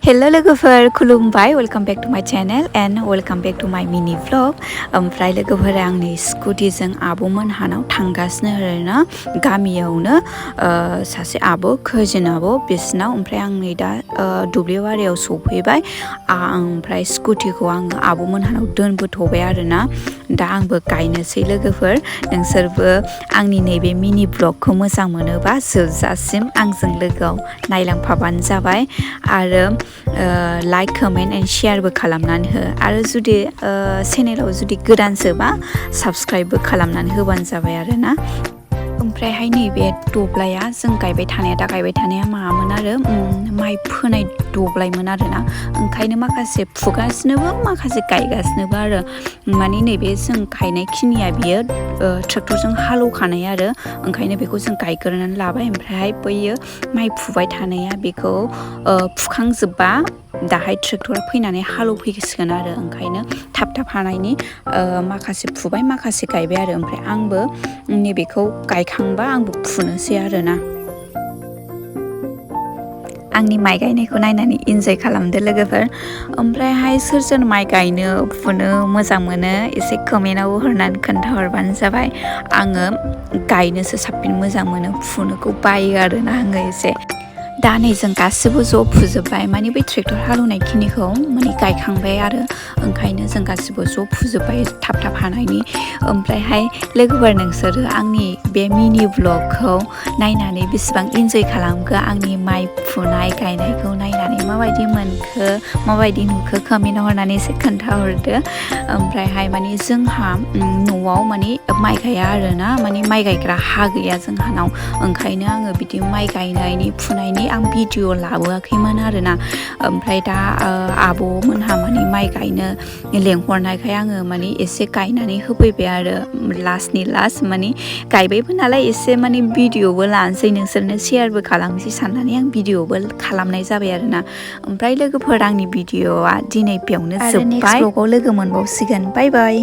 Hello लोगोफोर खुलुमबाय welcome back to my channel and welcome back to my mini vlog ओमफ्राय लोगोफोरा आंनि स्कुटिजों आब'मोन हानाव थांगासिनो आरोना गामियावनो सासे आब' खोजिन आब' बिसिनाव ओमफ्राय आं नै दा दुब्लिबारियाव सफैबाय ओमफ्राय स्कुटिखौ आङो आब'मोन हानाव दोनबोथ'बाय आरोना दा आंबो गायनोसै लोगोफोर नोंसोरबो आंनि नैबे मिनि ब्लगखौ मोजां मोनोबा जोबजासिम आंजों लोगोआव नायलांफाबानो जाबाय आरो लाइक कमेन्ट एन्ड शेयारबो खालामनानै हो आरो जुदि चेनेलाव जुदि गोदानसोबा साबस्क्राइबबो खालामनानै होबानो जाबाय आरोना ओमफ्रायहाय नैबे दब्लाया जों गायबाय थानाया दा गायबाय थानाया मामोन आरो माइ फोनाय दब्लायमोन आरोना ओंखायनो माखासे फुगासिनोबो माखासे गायगासिनोबो आरो माने नैबे जों गायनाय खिनिया बियो ट्रेक्टरजों हालौखानाय आरो ओंखायनो बेखौ जों गायग्रोनानै लाबाय ओमफ्रायहाय बैयो माइ फुबाय थानाया बेखौ फुखांजोबबा दाहाय ट्रेक्टरा फैनानै हालौफैसिगोन आरो ओंखायनो थाब थाब हानायनि माखासे फुबाय माखासे गायबाय आरो ओमफ्राय आंबो नैबेखौ गायखांबा आंबो फुनोसै आरोना आंनि माइ गायनायखौ नायनानै इन्जय खालामदो लोगोफोर ओमफ्रायहाय सोर सोर माइ गायनो फुनो मोजां मोनो एसे कमेन्टआव हरनानै खोन्थाहरबानो जाबाय आङो गायनोसो साबसिन मोजां मोनो फुनोखौ बायो आरोना आङो एसे दा नै जों गासिबो ज' फुजोब्बाय माने बै ट्रेक्टर हालौनाय खिनिखौ माने गायखांबाय आरो ओंखायनो जों गासिबो ज' फुजोब्बाय थाब थाब हानायनि ओमफ्रायहाय लोगोफोर नोंसोरो आंनि बे मिनि ब्लगखौ नायनानै बेसेबां इन्जय खालामखो आंनि माइ फुनाय गायनायखौ नायनानै माबायदि मोनखो माबायदि नुखो कमेन्टआव हरनानै एसे खोन्थाहरदो ओमफ्रायहाय माने जोंहा न'आव माने माइ गाया आरोना माने माइ गायग्रा हा गैया जोंहानाव ओंखायनो आङो बिदि माइ गायनायनि फुनायनि आं भिडिअ लाबोआखैमोन आरोना ओमफ्राय दा आब'मोनहा माने माइ गायनो लेंहरनायखाय आङो माने एसे गायनानै होफैबाय आरो लास्टनि लास्ट माने गायबायबो नालाय एसे माने भिडिअबो लानोसै नोंसोरनो शेयारबो खालामनोसै साननानै आं भिडिअबो खालामनाय जाबाय आरोना ओमफ्राय लोगोफोर आंनि भिडिअआ दिनै बेयावनो जोब्बाय नेक्स्ट ब्लगाव लोगो मोनबावसिगोन बाय बाय